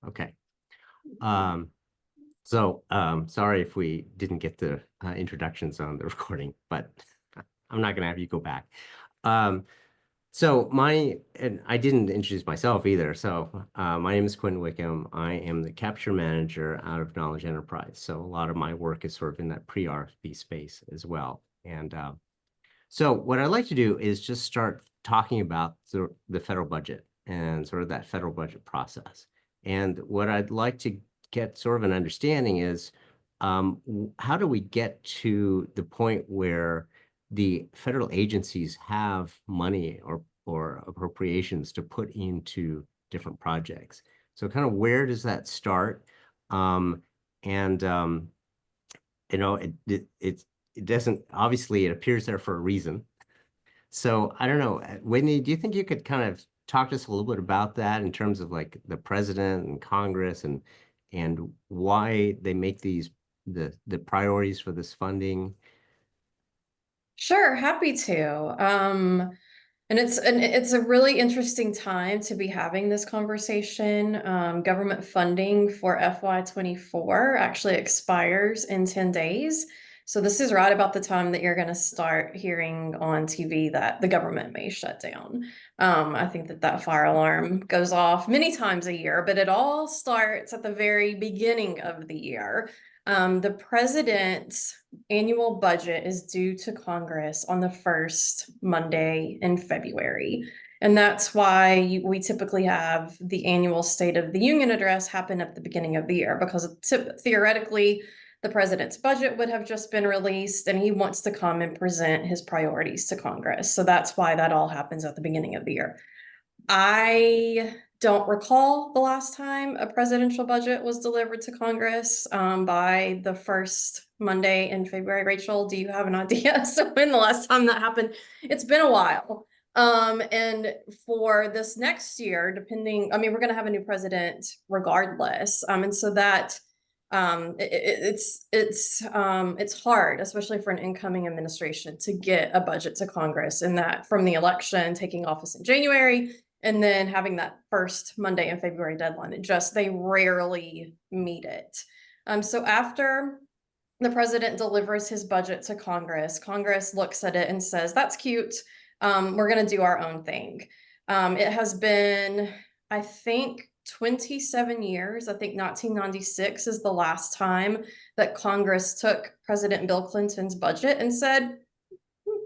Okay. Sorry if we didn't get the introductions on the recording, but I'm not going to have you go back. Um, and I didn't introduce myself either. My name is Quentin Wickham. I am the capture manager out of Knowledge Enterprise. So a lot of my work is sort of in that pre-RFP space as well. So what I'd like to do is just start talking about the federal budget and sort of that federal budget process. And what I'd like to get sort of an understanding is how do we get to the point where the federal agencies have money or appropriations to put into different projects? So kind of where does that start? Um, and you know, it doesn't, obviously it appears there for a reason. So I don't know, Whitney, do you think you could kind of talk to us a little bit about that in terms of like the president and Congress and why they make the priorities for this funding? Sure, happy to. And it's a really interesting time to be having this conversation. Government funding for FY24 actually expires in 10 days. So this is right about the time that you're going to start hearing on TV that the government may shut down. I think that fire alarm goes off many times a year, but it all starts at the very beginning of the year. The president's annual budget is due to Congress on the first Monday in February. And that's why we typically have the annual State of the Union address happen at the beginning of the year, because theoretically, the president's budget would have just been released and he wants to come and present his priorities to Congress. So that's why that all happens at the beginning of the year. I don't recall the last time a presidential budget was delivered to Congress by the first Monday in February. Rachel, do you have an idea? So when the last time that happened? It's been a while. And for this next year, depending, I mean, we're going to have a new president regardless. And so that it's hard, especially for an incoming administration, to get a budget to Congress, and that from the election taking office in January and then having that first Monday in February deadline, they rarely meet it. So after the president delivers his budget to Congress, Congress looks at it and says, that's cute. We're going to do our own thing. It has been, I think, 27 years. I think 1996 is the last time that Congress took President Bill Clinton's budget and said,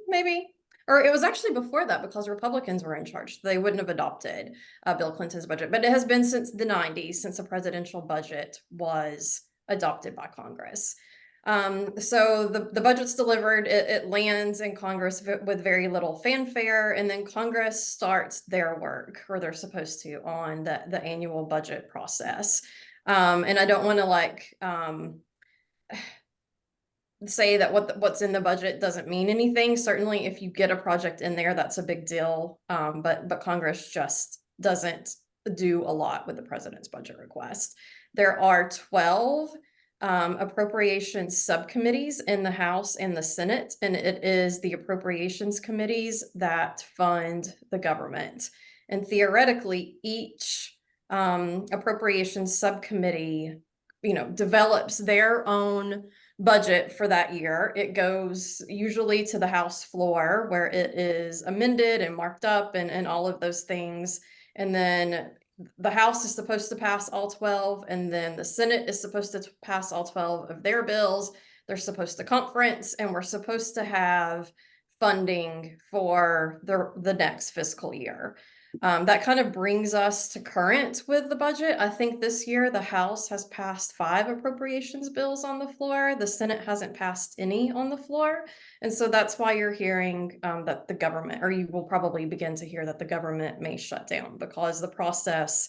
maybe. Or it was actually before that, because Republicans were in charge. They wouldn't have adopted Bill Clinton's budget. But it has been since the 90s since a presidential budget was adopted by Congress. So the budget's delivered, it lands in Congress with very little fanfare, and then Congress starts their work, or they're supposed to, on the annual budget process. And I don't want to say that what's in the budget doesn't mean anything. Certainly, if you get a project in there, that's a big deal. But Congress just doesn't do a lot with the president's budget request. There are 12 appropriations subcommittees in the House and the Senate, and it is the appropriations committees that fund the government. And theoretically, each appropriations subcommittee, develops their own budget for that year. It goes usually to the House floor, where it is amended and marked up and all of those things. And then the House is supposed to pass all 12, and then the Senate is supposed to pass all 12 of their bills. They're supposed to conference, and we're supposed to have funding for the next fiscal year. That kind of brings us to current with the budget. I think this year the House has passed 5 appropriations bills on the floor. The Senate hasn't passed any on the floor. And so that's why you're hearing that the government, or you will probably begin to hear that the government may shut down, because the process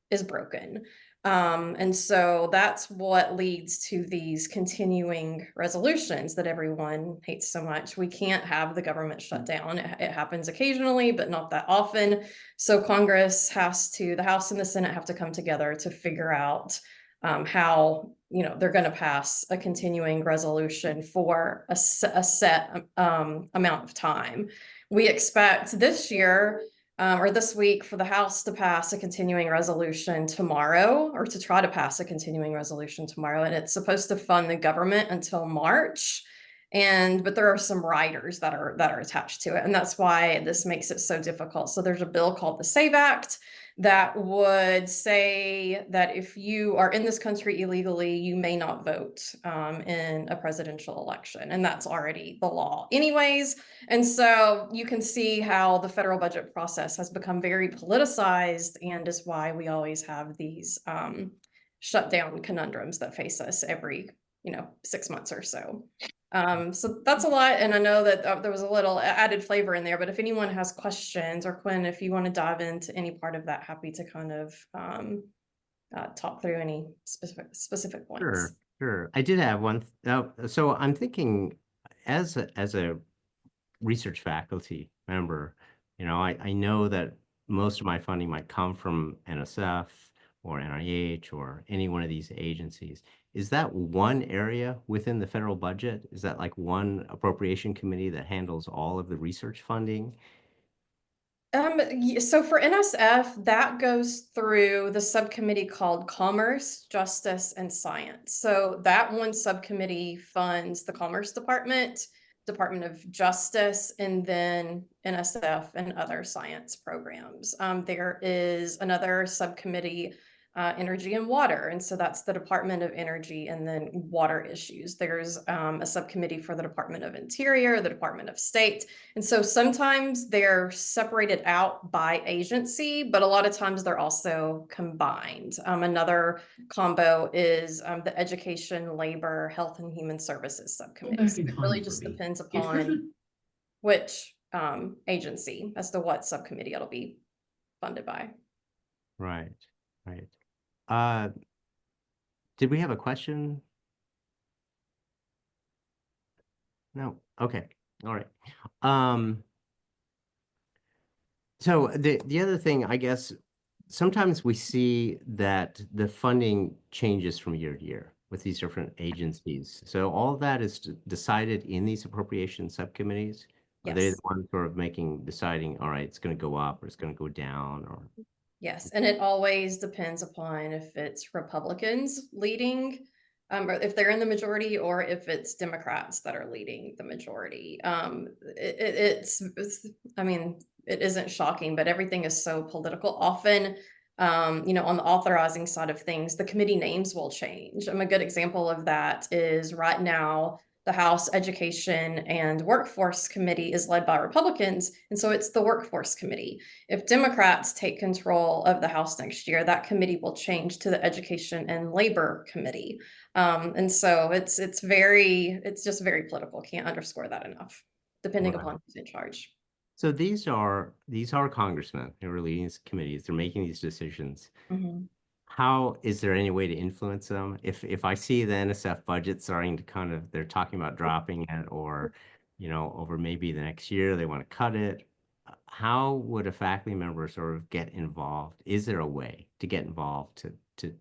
is broken. And so that's what leads to these continuing resolutions that everyone hates so much. We can't have the government shut down. It happens occasionally, but not that often. So Congress the House and the Senate have to come together to figure out how they're going to pass a continuing resolution for a set amount of time. We expect this year or this week for the House to pass a continuing resolution tomorrow, or to try to pass a continuing resolution tomorrow, and it's supposed to fund the government until March. But there are some riders that are attached to it, and that's why this makes it so difficult. So there's a bill called the SAVE Act that would say that if you are in this country illegally, you may not vote in a presidential election, and that's already the law anyways. And so you can see how the federal budget process has become very politicized, and is why we always have these shutdown conundrums that face us every 6 months or so. So that's a lot, and I know that there was a little added flavor in there, but if anyone has questions, or Quinn, if you want to dive into any part of that, happy to kind of talk through any specific points. Sure, sure. I did have one. So I'm thinking, as a research faculty member, I know that most of my funding might come from NSF or NIH or any one of these agencies. Is that one area within the federal budget? Is that like one appropriation committee that handles all of the research funding? So for NSF, that goes through the subcommittee called Commerce, Justice, and Science. So that one subcommittee funds the Commerce Department, Department of Justice, and then NSF and other science programs. There is another subcommittee, Energy and Water, and so that's the Department of Energy and then water issues. There's a subcommittee for the Department of Interior, the Department of State. And so sometimes they're separated out by agency, but a lot of times they're also combined. Another combo is the Education, Labor, Health, and Human Services Subcommittee. So it really just depends upon which agency as to what subcommittee it'll be funded by. Right, right. Uh, did we have a question? No. Okay. All right. Um, so the other thing, I guess, sometimes we see that the funding changes from year to year with these different agencies. So all of that is decided in these appropriation subcommittees. Are they the Yes. ones sort of deciding, all right, it's going to go up or it's going to go down, or? Yes, and it always depends upon if it's Republicans leading, or if they're in the majority, or if it's Democrats that are leading the majority. I mean, it isn't shocking, but everything is so political. Often, on the authorizing side of things, the committee names will change. A good example of that is right now, the House Education and Workforce Committee is led by Republicans, and so it's the Workforce Committee. If Democrats take control of the House next year, that committee will change to the Education and Labor Committee. And so it's just very political. Can't underscore that enough, depending Right. upon who's in charge. So these are congressmen who are leading these committees. They're making these decisions. Mhm. How is there any way to influence them? If I see the NSF budget starting to they're talking about dropping it, or, over maybe the next year they want to cut it, how would a faculty member sort of get involved? Is there a way to get involved to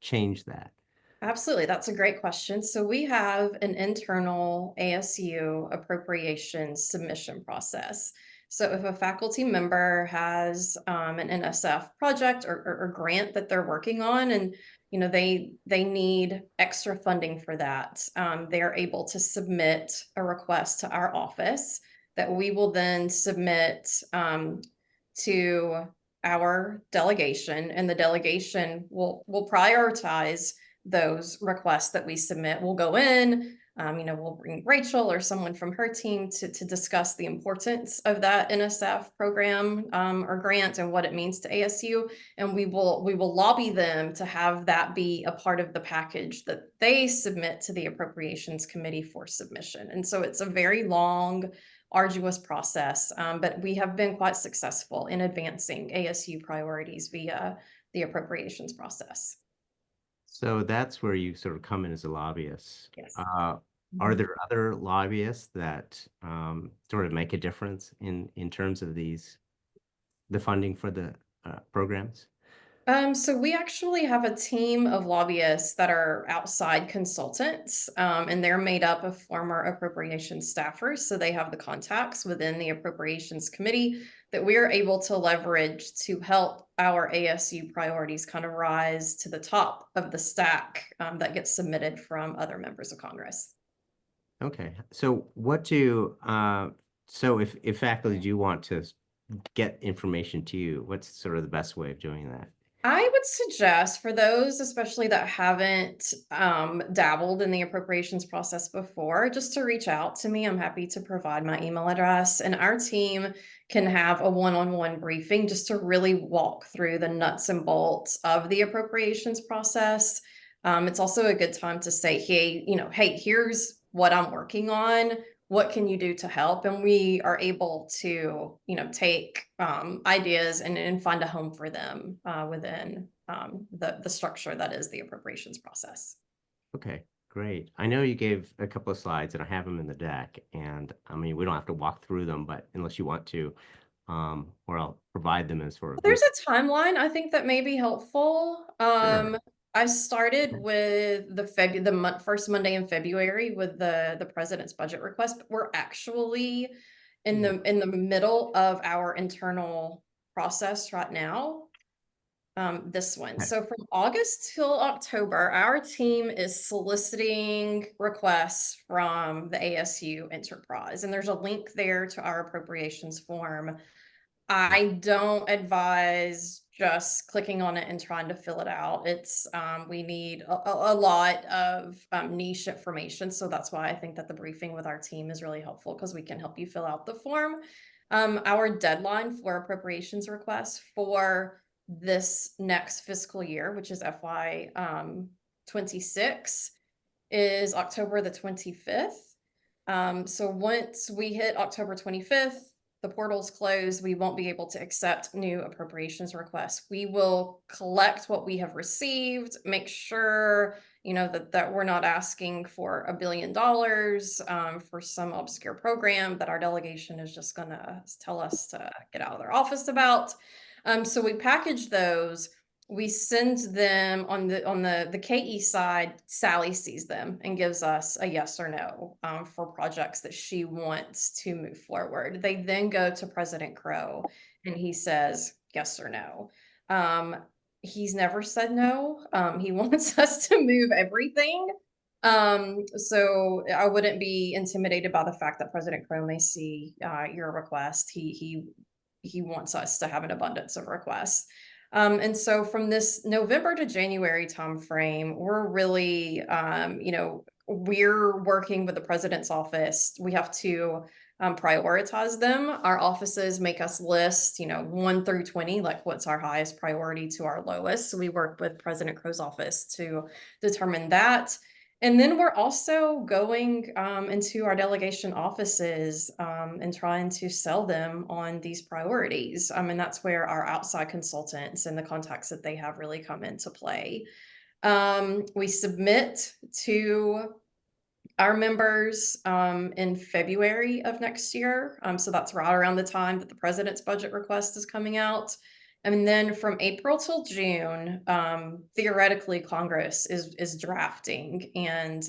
change that? Absolutely. That's a great question. So we have an internal ASU appropriations submission process. So if a faculty member has an NSF project or grant that they're working on, and they need extra funding for that, they are able to submit a request to our office that we will then submit to our delegation, and the delegation will prioritize those requests that we submit. We'll go in, we'll bring Rachel or someone from her team to discuss the importance of that NSF program or grant and what it means to ASU. And we will lobby them to have that be a part of the package that they submit to the Appropriations Committee for submission. And so it's a very long, arduous process, but we have been quite successful in advancing ASU priorities via the appropriations process. So that's where you sort of come in as a lobbyist. Yes. Are Mhm. there other lobbyists that sort of make a difference in terms of the funding for the programs? So we actually have a team of lobbyists that are outside consultants, and they're made up of former appropriations staffers. So they have the contacts within the appropriations committee that we are able to leverage to help our ASU priorities kind of rise to the top of the stack that gets submitted from other members of Congress. Okay. So so if faculty do want to get information to you, what's sort of the best way of doing that? I would suggest for those, especially that haven't dabbled in the appropriations process before, just to reach out to me. I'm happy to provide my email address, and our team can have a one-on-one briefing just to really walk through the nuts and bolts of the appropriations process. It's also a good time to say, hey, hey, here's what I'm working on. What can you do to help? And we are able to, take ideas and find a home for them within the structure that is the appropriations process. Okay, great. I know you gave a couple of slides and I have them in the deck. And I mean, we don't have to walk through them, but unless you want to, or I'll provide them as sort of There's brief. a timeline I think that may be helpful. Sure. I started Okay. with first Monday in February with the president's budget request, but we're actually in Yeah. the middle of our internal process right now. This one. Okay. So from August till October, our team is soliciting requests from the ASU enterprise, and there's a link there to our appropriations form. Yeah. I don't advise just clicking on it and trying to fill it out. It's we need a lot of niche information, so that's why I think that the briefing with our team is really helpful because we can help you fill out the form. Our deadline for appropriations requests for this next fiscal year, which is FY 26, is October the 25th. So once we hit October 25th, the portal's closed, we won't be able to accept new appropriations requests. We will collect what we have received, make sure, that we're not asking for $1 billion for some obscure program that our delegation is just gonna tell us to get out of their office about. So we package those, we send them on the KE side. Sally sees them and gives us a yes or no for projects that she wants to move forward. They then go to President Crow and he says yes or no. He's never said no. He wants us to move everything. So I wouldn't be intimidated by the fact that President Crow may see your request. He wants us to have an abundance of requests. And so from this November to January timeframe, we're really, we're working with the president's office. We have to prioritize them. Our offices make us list, 1 through 20, like what's our highest priority to our lowest. So we work with President Crow's office to determine that. And then we're also going into our delegation offices and trying to sell them on these priorities. And that's where our outside consultants and the contacts that they have really come into play. We submit to our members in February of next year. So that's right around the time that the president's budget request is coming out. And then from April till June, theoretically, Congress is drafting and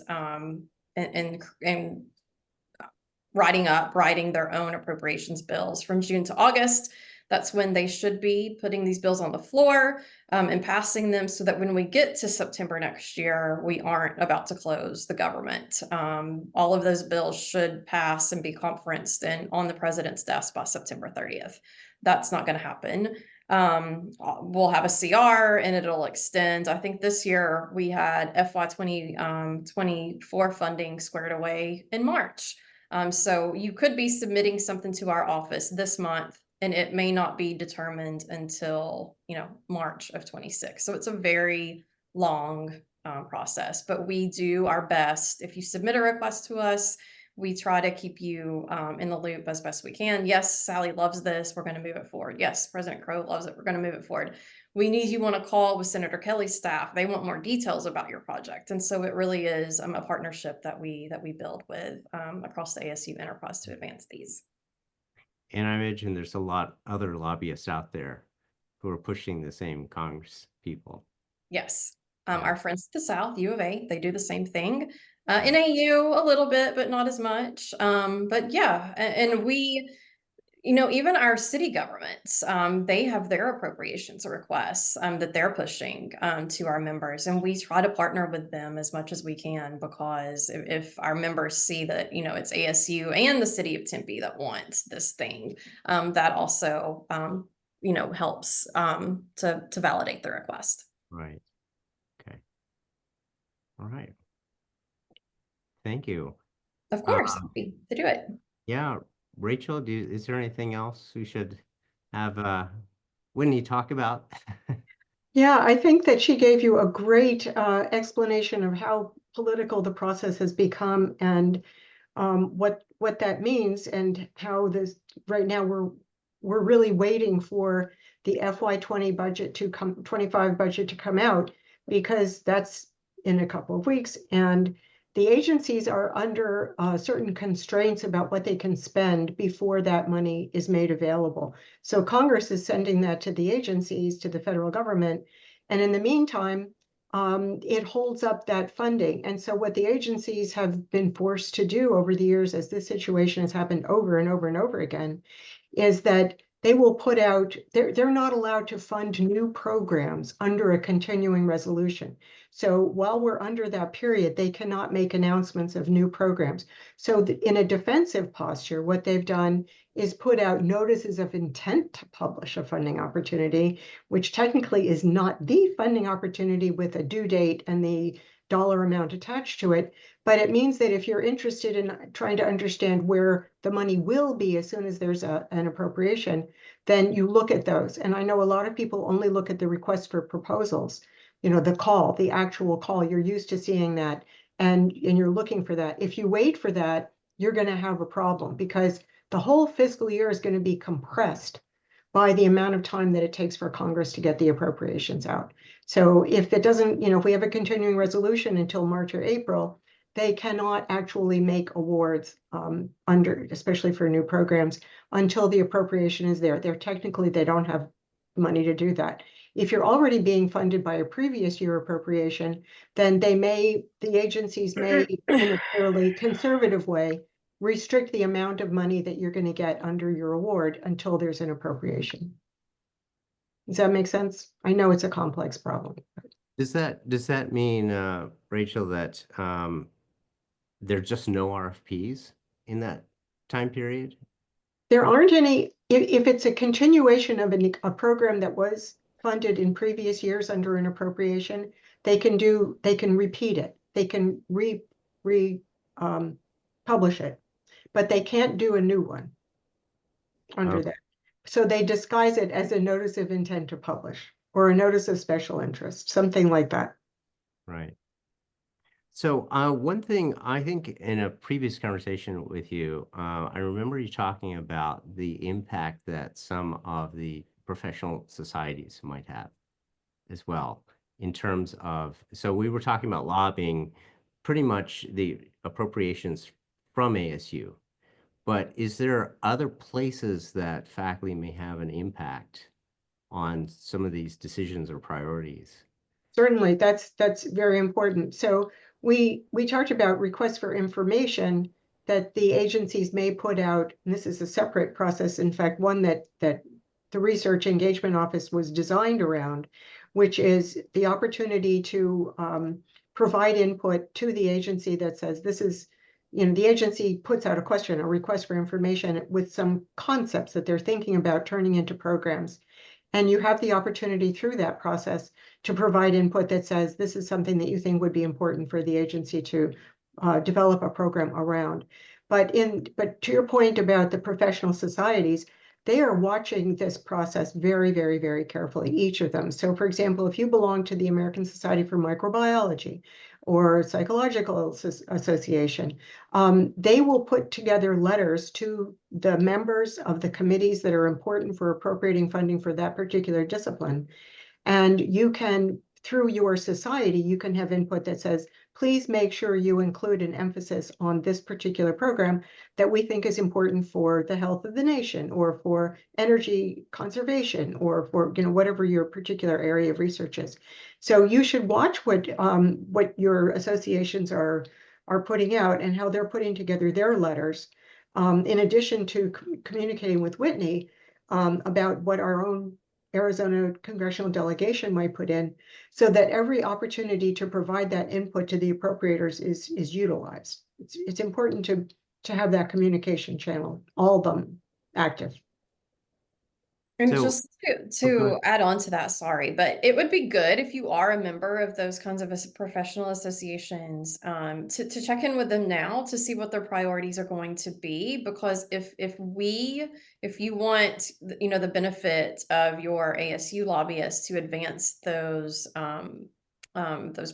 writing their own appropriations bills. From June to August, that's when they should be putting these bills on the floor and passing them so that when we get to September next year, we aren't about to close the government. All of those bills should pass and be conferenced and on the president's desk by September 30th. That's not going to happen. We'll have a CR and it'll extend. I think this year we had FY24 funding squared away in March. So you could be submitting something to our office this month and it may not be determined until, March of 26. So it's a very long process, but we do our best. If you submit a request to us, we try to keep you in the loop as best we can. Yes, Sally loves this. We're going to move it forward. Yes, President Crow loves it. We're going to move it forward. We need you on a call with Senator Kelly's staff. They want more details about your project. And so it really is a partnership that we build with across the ASU enterprise to advance these. And I imagine there's a lot other lobbyists out there who are pushing the same Congress people. Yes. Yeah. Our friends at the South, U of A, they do the same thing. Yeah. NAU a little bit, but not as much. But yeah, and we, Even our city governments, they have their appropriations requests that they're pushing to our members, and we try to partner with them as much as we can, because if our members see that it's ASU and the city of Tempe that wants this thing, that also helps to validate the request. Right. Okay. All right. Thank you. Of Uh, course, happy to do it. yeah, Rachel, is there anything else we should have Whitney talk about? Yeah, I think that she gave you a great explanation of how political the process has become and what that means, and how this right now we're really waiting for the FY20 budget to come 25 budget to come out, because that's in a couple of weeks, and the agencies are under certain constraints about what they can spend before that money is made available. So Congress is sending that to the agencies, to the federal government, and in the meantime, it holds up that funding. And so what the agencies have been forced to do over the years, as this situation has happened over and over and over again, is that they will put out, they're not allowed to fund new programs under a continuing resolution. So while we're under that period, they cannot make announcements of new programs. So in a defensive posture, what they've done is put out notices of intent to publish a funding opportunity, which technically is not the funding opportunity with a due date and the dollar amount attached to it. But it means that if you're interested in trying to understand where the money will be as soon as there's an appropriation, then you look at those. And I know a lot of people only look at the request for proposals, the call, the actual call. You're used to seeing that, and you're looking for that. If you wait for that, you're going to have a problem, because the whole fiscal year is going to be compressed by the amount of time that it takes for Congress to get the appropriations out. So if it doesn't, if we have a continuing resolution until March or April, they cannot actually make awards especially for new programs, until the appropriation is there. They don't have money to do that. If you're already being funded by a previous year appropriation, then the agencies may, in a fairly conservative way, restrict the amount of money that you're going to get under your award until there's an appropriation. Does that make sense? I know it's a complex problem. Does that mean, Rachel, that there are just no RFPs in that time period? There aren't any, if it's a continuation of a program that was funded in previous years under an appropriation, they can repeat it. They can publish it, but they can't do a new one under that. So they disguise it as a notice of intent to publish or a notice of special interest, something like that. Right. So one thing I think in a previous conversation with you, I remember you talking about the impact that some of the professional societies might have as well, in terms of, so we were talking about lobbying, pretty much the appropriations from ASU, but is there other places that faculty may have an impact on some of these decisions or priorities? Certainly, that's very important. So we talked about requests for information that the agencies may put out, and this is a separate process, in fact, one that the Research Engagement Office was designed around, which is the opportunity to provide input to the agency that says this is, the agency puts out a question, a request for information with some concepts that they're thinking about turning into programs. And you have the opportunity through that process to provide input that says this is something that you think would be important for the agency to develop a program around. But to your point about the professional societies, they are watching this process very, very, very carefully, each of them. So for example, if you belong to the American Society for Microbiology or Psychological Association, they will put together letters to the members of the committees that are important for appropriating funding for that particular discipline. And you can, through your society, you can have input that says, please make sure you include an emphasis on this particular program that we think is important for the health of the nation, or for energy conservation, or for whatever your particular area of research is. So you should watch what your associations are putting out and how they're putting together their letters. in addition to communicating with Whitney about what our own Arizona congressional delegation might put in, so that every opportunity to provide that input to the appropriators is utilized. It's important to have that communication channel, all of them active. And So- just go to ahead. add on to that, sorry, but it would be good if you are a member of those kinds of professional associations, to check in with them now to see what their priorities are going to be. Because if you want, you know, the benefit of your ASU lobbyists to advance those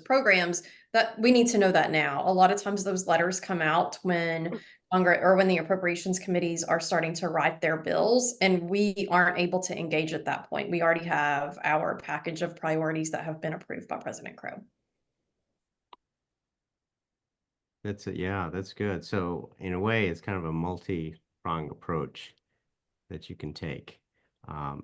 programs, that we need to know that now. A lot of times those letters come out when Congress or when the appropriations committees are starting to write their bills, and we aren't able to engage at that point. We already have our package of priorities that have been approved by President Crow. That's it. Yeah, that's good. So in a way, it's kind of a multi-pronged approach that you can take,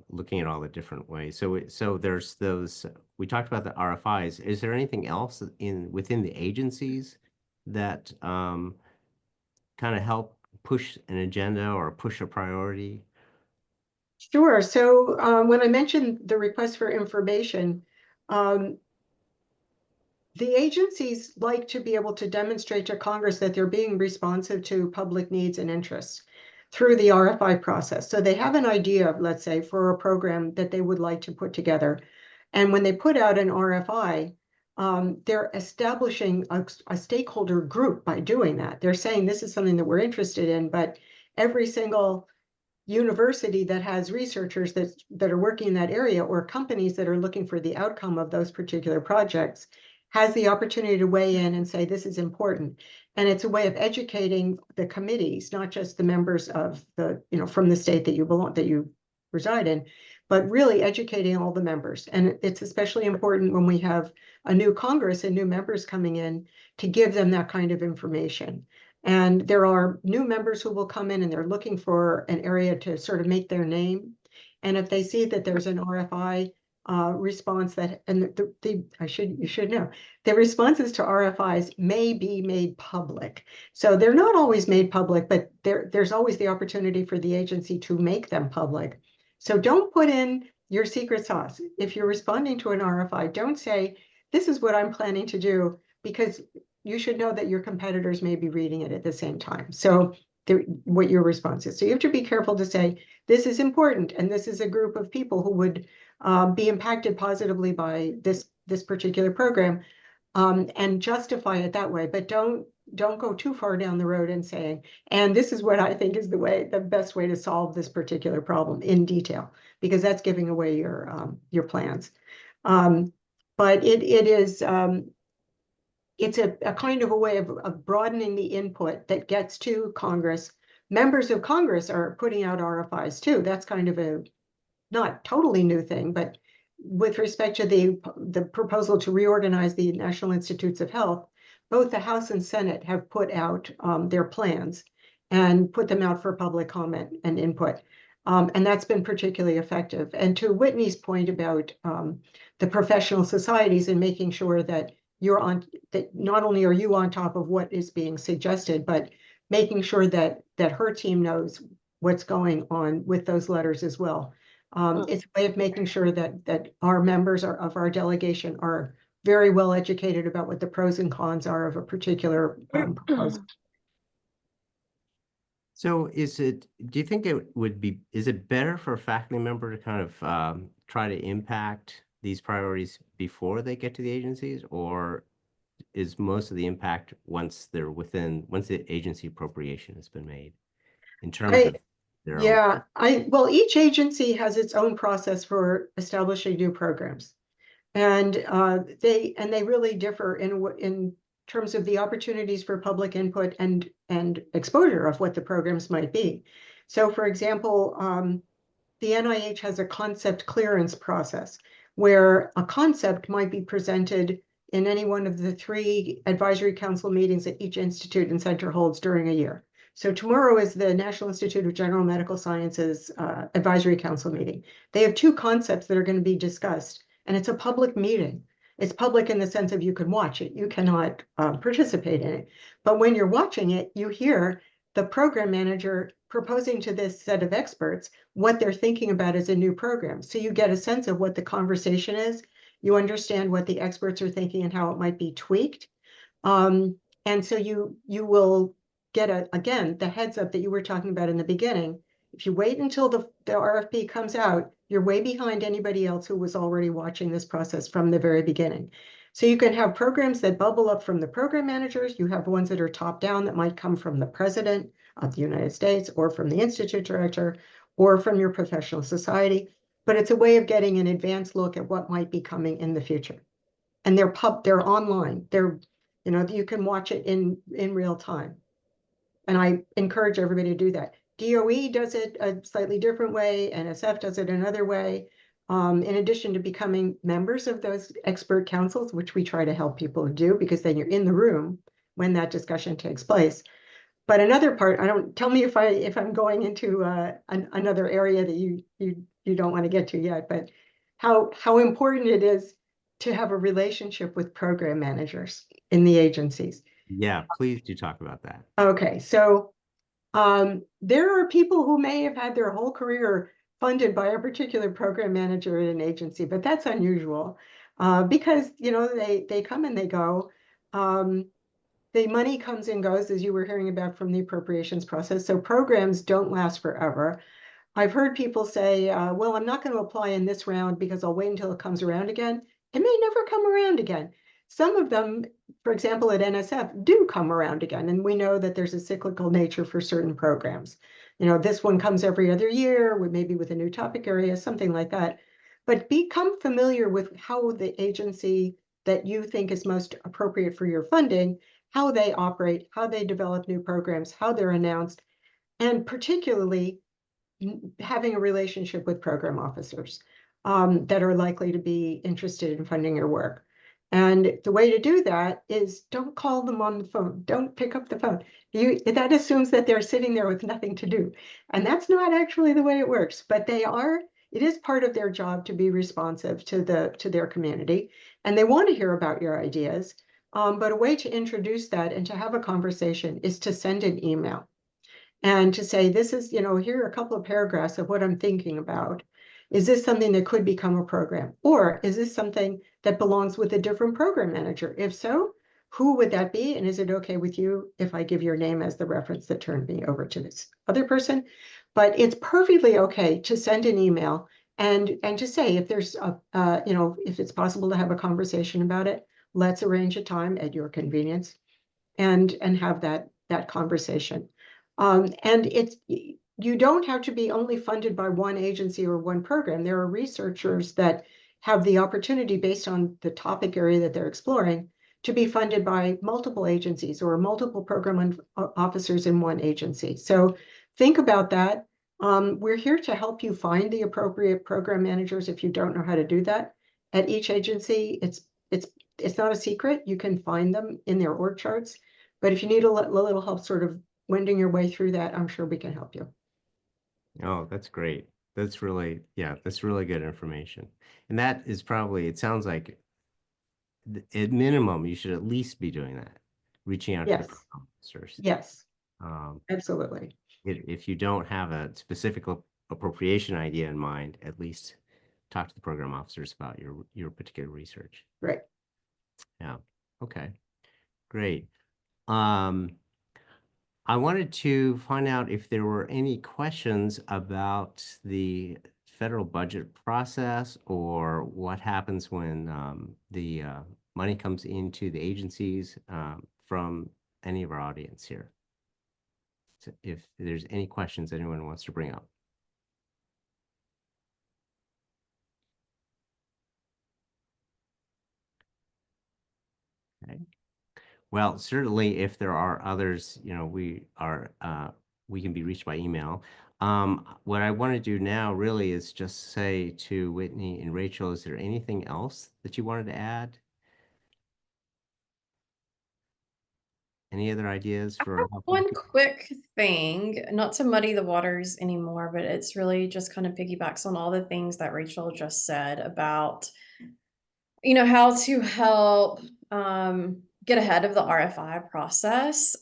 looking at all the different ways. So there's those, we talked about the RFIs. Is there anything else within the agencies that kind of help push an agenda or push a priority? Sure. So when I mentioned the request for information, the agencies like to be able to demonstrate to Congress that they're being responsive to public needs and interests through the RFI process. So they have an idea, let's say, for a program that they would like to put together. And when they put out an RFI, they're establishing a stakeholder group by doing that. They're saying this is something that we're interested in, but every single university that has researchers that are working in that area, or companies that are looking for the outcome of those particular projects, has the opportunity to weigh in and say this is important. And it's a way of educating the committees, not just the members of the, you know, from the state that you reside in, but really educating all the members. And it's especially important when we have a new Congress and new members coming in, to give them that kind of information. And there are new members who will come in and they're looking for an area to sort of make their name. And if they see that there's an RFI response that, and you should know, the responses to RFIs may be made public. So they're not always made public, but there's always the opportunity for the agency to make them public. So don't put in your secret sauce. If you're responding to an RFI, don't say, this is what I'm planning to do, because you should know that your competitors may be reading it at the same time. So what your response is. So you have to be careful to say, this is important, and this is a group of people who would be impacted positively by this particular program, and justify it that way. But don't go too far down the road and saying, and this is what I think is the best way to solve this particular problem in detail, because that's giving away your plans. But it is it's a kind of a way of broadening the input that gets to Congress. Members of Congress are putting out RFIs too. That's kind of a not totally new thing, but with respect to the proposal to reorganize the National Institutes of Health, both the House and Senate have put out their plans and put them out for public comment and input. And that's been particularly effective. And to Whitney's point about the professional societies and making sure that that not only are you on top of what is being suggested, but making sure that her team knows what's going on with those letters as well. It's a way of making sure that our members of our delegation are very well educated about what the pros and cons are of a particular proposal. So do you think is it better for a faculty member to kind of try to impact these priorities before they get to the agencies, or is most of the impact once the agency appropriation has been made, in terms of their own? Well, each agency has its own process for establishing new programs. And they really differ in terms of the opportunities for public input and exposure of what the programs might be. So for example, the NIH has a concept clearance process where a concept might be presented in any one of the 3 advisory council meetings that each institute and center holds during a year. So tomorrow is the National Institute of General Medical Sciences Advisory Council meeting. They have 2 concepts that are going to be discussed, and it's a public meeting. It's public in the sense of you can watch it. You cannot participate in it. But when you're watching it, you hear the program manager proposing to this set of experts what they're thinking about as a new program. So you get a sense of what the conversation is. You understand what the experts are thinking and how it might be tweaked. And so you will get again, the heads up that you were talking about in the beginning. If you wait until the RFP comes out, you're way behind anybody else who was already watching this process from the very beginning. So you can have programs that bubble up from the program managers. You have ones that are top down that might come from the president of the United States or from the institute director or from your professional society. But it's a way of getting an advanced look at what might be coming in the future. And they're online. You can watch it in real time. And I encourage everybody to do that. DOE does it a slightly different way, NSF does it another way. In addition to becoming members of those expert councils, which we try to help people do, because then you're in the room when that discussion takes place. But another part, tell me if I'm going into another area that you don't want to get to yet, but how important it is to have a relationship with program managers in the agencies. Yeah, please do talk about that. Okay, so there are people who may have had their whole career funded by a particular program manager at an agency, but that's unusual because they come and they go. The money comes and goes, as you were hearing about from the appropriations process. So programs don't last forever. I've heard people say, well, I'm not going to apply in this round because I'll wait until it comes around again. It may never come around again. Some of them, for example, at NSF, do come around again. And we know that there's a cyclical nature for certain programs. This one comes every other year, maybe with a new topic area, something like that. But become familiar with how the agency that you think is most appropriate for your funding, how they operate, how they develop new programs, how they're announced, and particularly having a relationship with program officers that are likely to be interested in funding your work. And the way to do that is don't call them on the phone. Don't pick up the phone. That assumes that they're sitting there with nothing to do. And that's not actually the way it works, but it is part of their job to be responsive to their community. And they want to hear about your ideas. But a way to introduce that and to have a conversation is to send an email. And to say, this is, here are a couple of paragraphs of what I'm thinking about. Is this something that could become a program? Or is this something that belongs with a different program manager? If so, who would that be? And is it okay with you if I give your name as the reference that turned me over to this other person? But it's perfectly okay to send an email and to say, if there's if it's possible to have a conversation about it, let's arrange a time at your convenience and have that conversation. And you don't have to be only funded by one agency or one program. There are researchers that have the opportunity, based on the topic area that they're exploring, to be funded by multiple agencies or multiple program officers in one agency. So think about that. We're here to help you find the appropriate program managers if you don't know how to do that. At each agency, it's not a secret. You can find them in their org charts. But if you need a little help sort of wending your way through that, I'm sure we can help you. Oh, that's great. That's really good information. And that is probably, it sounds like at minimum, you should at least be doing that, reaching out to the Yes. program officers. Yes, Um, absolutely. if you don't have a specific appropriation idea in mind, at least talk to the program officers about your particular research. Right. Yeah. Okay. Great. I wanted to find out if there were any questions about the federal budget process or what happens when the money comes into the agencies from any of our audience here. So if there's any questions anyone wants to bring up. Okay. Well, certainly if there are others, we can be reached by email. What I want to do now really is just say to Whitney and Rachel, is there anything else that you wanted to add? Any other ideas for One quick thing, not to muddy the waters anymore, but it's really just kind of piggybacks on all the things that Rachel just said about, how to help get ahead of the RFI process.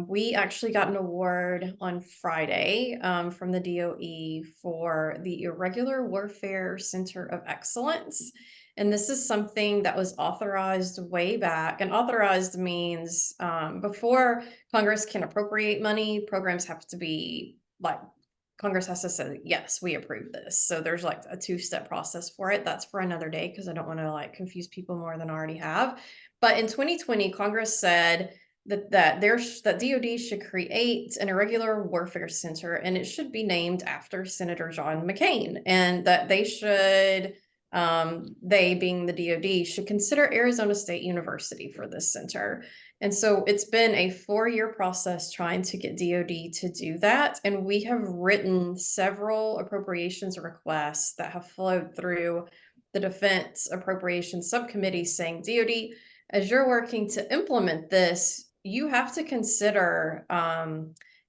We actually got an award on Friday from the DOE for the Irregular Warfare Center of Excellence. And this is something that was authorized way back. And authorized means before Congress can appropriate money, programs have to be like, Congress has to say, yes, we approve this. So there's like a two-step process for it. That's for another day because I don't want to like confuse people more than I already have. But in 2020, Congress said that DOD should create an irregular warfare center, and it should be named after Senator John McCain, and that they should, they being the DOD, should consider Arizona State University for this center. And so it's been a 4-year process trying to get DOD to do that. And we have written several appropriations requests that have flowed through the Defense Appropriations Subcommittee saying, DOD, as you're working to implement this, you have to consider,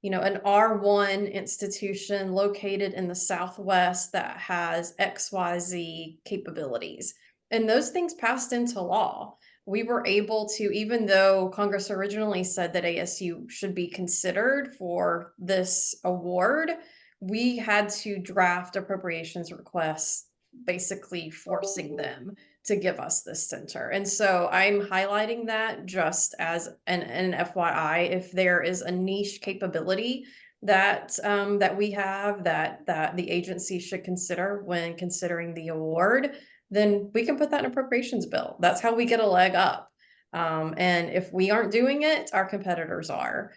you know, an R1 institution located in the Southwest that has XYZ capabilities. And those things passed into law. We were able to, even though Congress originally said that ASU should be considered for this award, we had to draft appropriations requests, basically forcing them to give us this center. And so I'm highlighting that just as an FYI, if there is a niche capability that that we have that the agency should consider when considering the award, then we can put that in appropriations bill. That's how we get a leg up. And if we aren't doing it, our competitors are.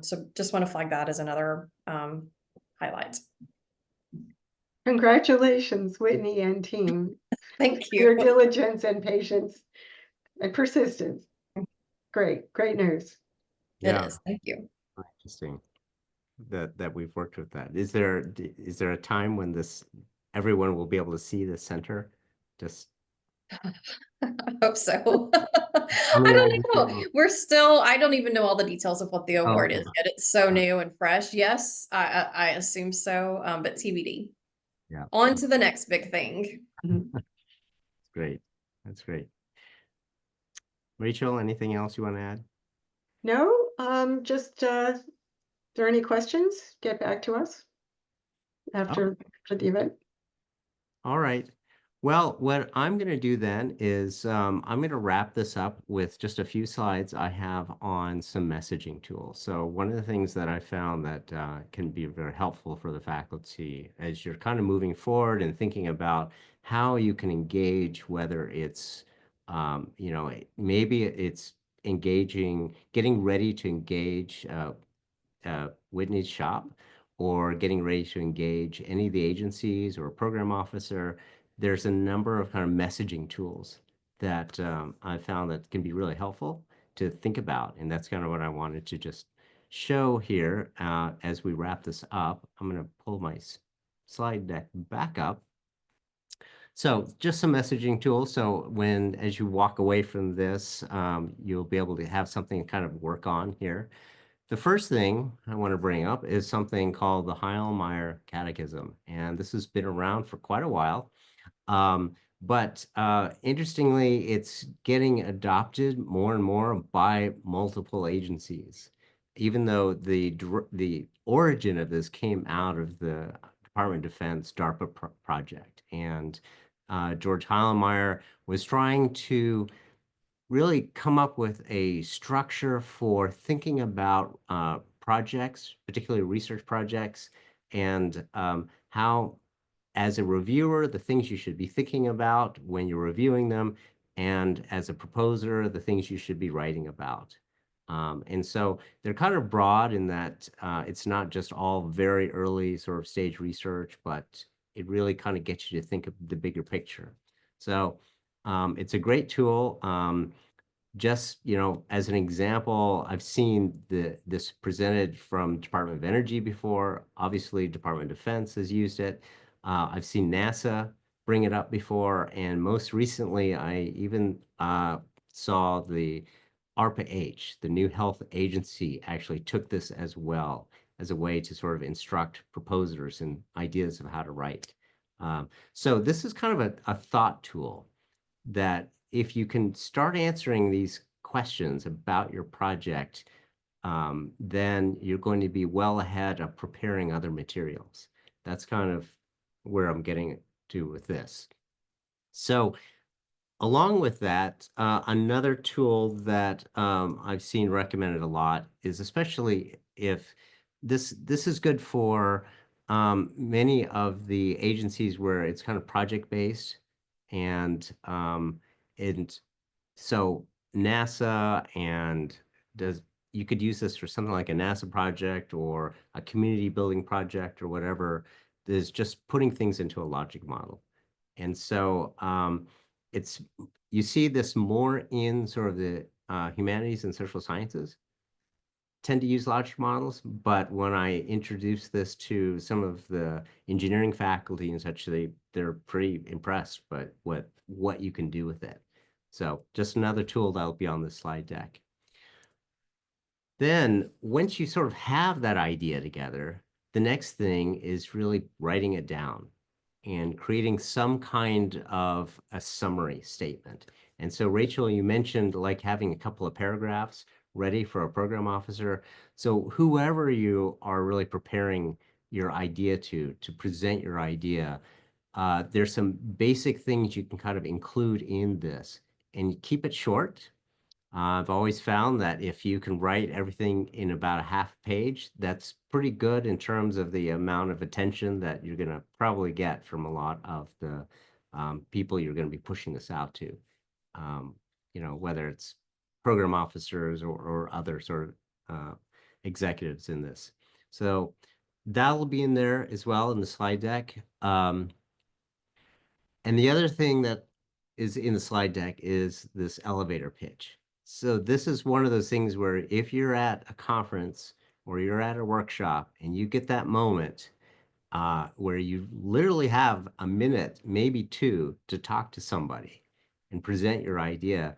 So just want to flag that as another highlight. Congratulations, Whitney and team. Thank For your you. diligence and patience and persistence. Great, great news. It Yeah, is. Thank you. interesting that we've worked with that. Is there a time when everyone will be able to see the center? Just I hope so. I I mean, don't know. We're still, I don't even know all the details of what the Oh, award okay. is yet. It's so new and fresh. Yes, I assume so, but TBD. Yeah, On to the next big thing. Mhm. great. That's great. Rachel, anything else you want to add? No, just, if there are any questions, get back to us after the event. All right. Well, what I'm going to do then is I'm going to wrap this up with just a few slides I have on some messaging tools. So one of the things that I found that can be very helpful for the faculty as you're kind of moving forward and thinking about how you can engage, whether it's, you know, maybe it's engaging, getting ready to engage Whitney's shop, or getting ready to engage any of the agencies or a program officer. There's a number of kind of messaging tools that I found that can be really helpful to think about. And that's kind of what I wanted to just show here as we wrap this up. I'm going to pull my slide deck back up. So just some messaging tools. So as you walk away from this, you'll be able to have something to kind of work on here. The first thing I want to bring up is something called the Heilmeyer Catechism, and this has been around for quite a while. But interestingly, it's getting adopted more and more by multiple agencies, even though the origin of this came out of the Department of Defense DARPA project, and George Heilmeyer was trying to really come up with a structure for thinking about projects, particularly research projects, and how, as a reviewer, the things you should be thinking about when you're reviewing them, and as a proposer, the things you should be writing about. And so they're kind of broad in that it's not just all very early sort of stage research, but it really kind of gets you to think of the bigger picture. So it's a great tool. Just, you know, as an example, I've seen this presented from Department of Energy before. Obviously, Department of Defense has used it. I've seen NASA bring it up before, and most recently, I even saw the ARPA-H, the new health agency, actually took this as well as a way to sort of instruct proposers and ideas of how to write. So this is kind of a thought tool that if you can start answering these questions about your project, then you're going to be well ahead of preparing other materials. That's kind of where I'm getting to with this. So along with that, another tool that I've seen recommended a lot is, especially if this is good for many of the agencies where it's kind of project based, and so NASA and does you could use this for something like a NASA project or a community building project or whatever. Is just putting things into a logic model. And so it's you see this more in sort of the humanities and social sciences tend to use logic models, but when I introduce this to some of the engineering faculty and such, they're pretty impressed by what you can do with it. So just another tool that'll be on the slide deck. Then once you sort of have that idea together, the next thing is really writing it down and creating some kind of a summary statement. And so, Rachel, you mentioned like having a couple of paragraphs ready for a program officer. So whoever you are really preparing your idea to present your idea, there's some basic things you can kind of include in this and keep it short. I've always found that if you can write everything in about a half page, that's pretty good in terms of the amount of attention that you're going to probably get from a lot of the people you're going to be pushing this out to. Whether it's program officers or other sort of executives in this. So that'll be in there as well in the slide deck. And the other thing that is in the slide deck is this elevator pitch. So this is one of those things where if you're at a conference or you're at a workshop and you get that moment where you literally have a minute, maybe two, to talk to somebody and present your idea,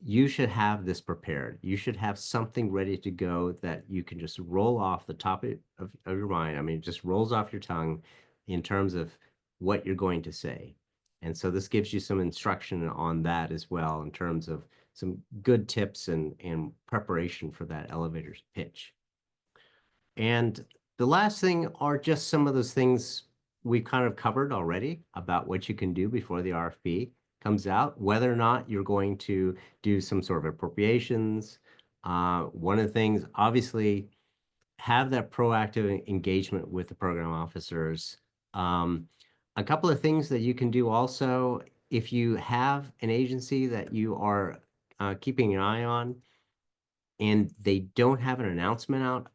you should have this prepared. You should have something ready to go that you can just roll off the top of your mind. I mean, it just rolls off your tongue in terms of what you're going to say. And so this gives you some instruction on that as well in terms of some good tips and preparation for that elevator pitch. And the last thing are just some of those things we kind of covered already about what you can do before the RFP comes out, whether or not you're going to do some sort of appropriations. One of the things, obviously, have that proactive engagement with the program officers. A couple of things that you can do also, if you have an agency that you are keeping an eye on and they don't have an announcement out,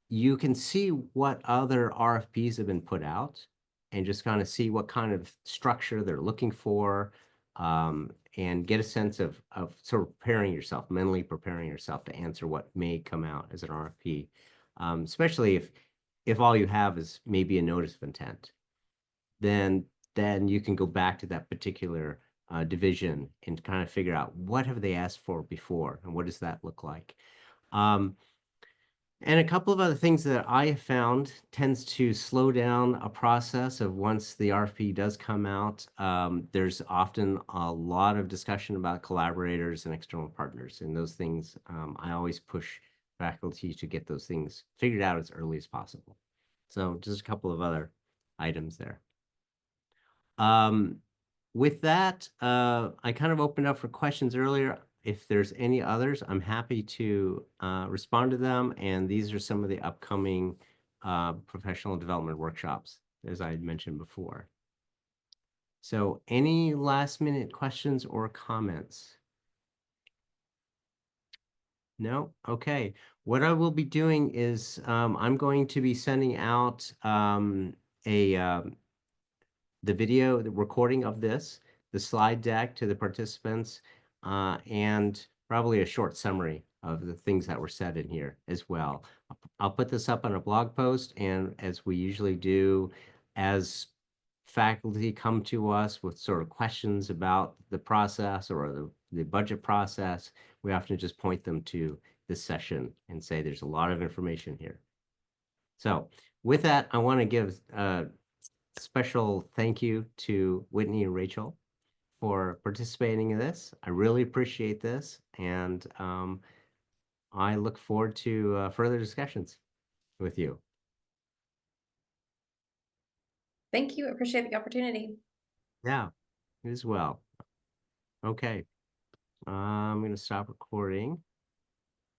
you can see what other RFPs have been put out and just kind of see what kind of structure they're looking for, and get a sense of sort of preparing yourself, mentally preparing yourself to answer what may come out as an RFP, especially if all you have is maybe a notice of intent. Then you can go back to that particular division and kind of figure out what have they asked for before and what does that look like. And a couple of other things that I have found tends to slow down a process of once the RFP does come out. There's often a lot of discussion about collaborators and external partners, and those things, I always push faculty to get those things figured out as early as possible. So just a couple of other items there. With that, I kind of opened up for questions earlier. If there's any others, I'm happy to respond to them. And these are some of the upcoming professional development workshops, as I had mentioned before. So any last minute questions or comments? No? Okay. What I will be doing is I'm going to be sending out the video, the recording of this, the slide deck to the participants, and probably a short summary of the things that were said in here as well. I'll put this up on a blog post, and as we usually do, as faculty come to us with sort of questions about the process or the budget process, we often just point them to this session and say there's a lot of information here. So with that, I want to give special thank you to Whitney and Rachel for participating in this. I really appreciate this, and I look forward to further discussions with you. Thank you. Appreciate the opportunity. Yeah, you as well. Okay. I'm going to stop recording.